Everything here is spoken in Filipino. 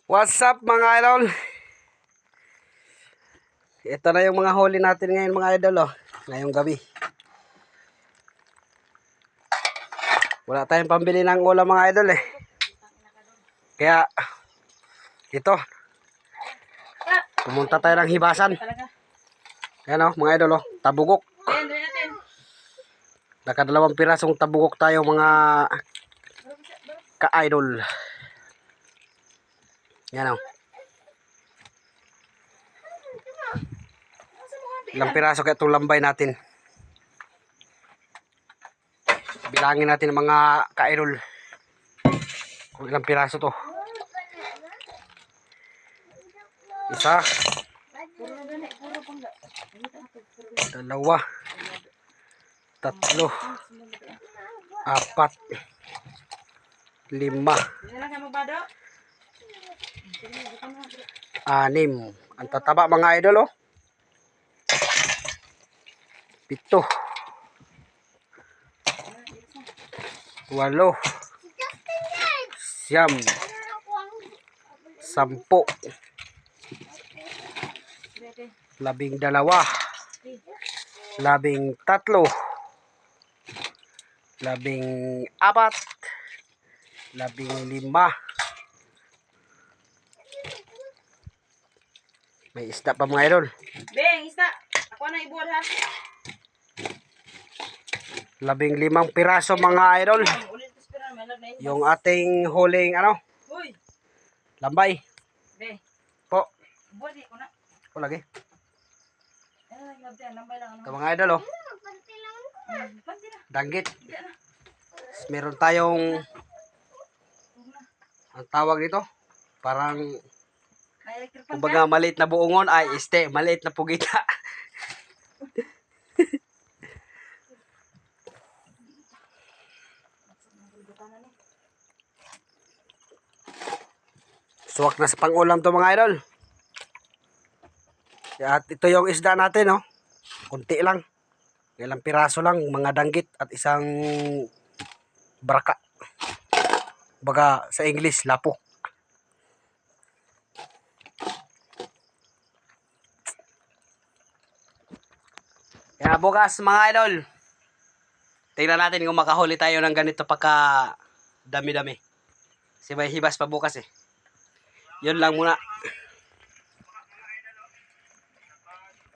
What's up mga idol? Ito na yung mga huli natin ngayon mga idol, oh. Ngayong gabi. Wala tayong pambili ng ulam mga idol eh. Kaya ito, pumunta tayo ng hibasan. Ayan, oh, mga idol, oh, tabugok. Nakadalawang pirasong tabugok tayo mga ka-idol. Yan, oh. Ilang piraso kaya itong lambay natin. Bilangin natin mga ka-idol kung ilang piraso to. Isa, dalawa, tatlo, apat, lima, anim. Ang tataba mga idol, oh. Pito, walo, siyam, sampo, 12, 13, 14, 15. May isda pa mga idol. Beng, isda. Ako na ibuhat ha. 15 piraso mga idol. Yung ating huling ano? Uy. Lambay. Be. Po. Buhat ko na. O lagi. Lambay lang. Ito mga idol, oh. Danggit. Meron tayong ang tawag dito. Parang kumbaga maliit na buongon ay maliit na pugita. Suwak na sa pang-ulam to mga idol. At ito yung isda natin, oh. Kunti lang. Ilang piraso lang, mga danggit at isang braka. Baga sa English, lapo. Kaya bukas mga idol, tingnan natin kung makahuli tayo ng ganito pagka dami-dami. Kasi may hibas pa bukas eh. Yun lang muna.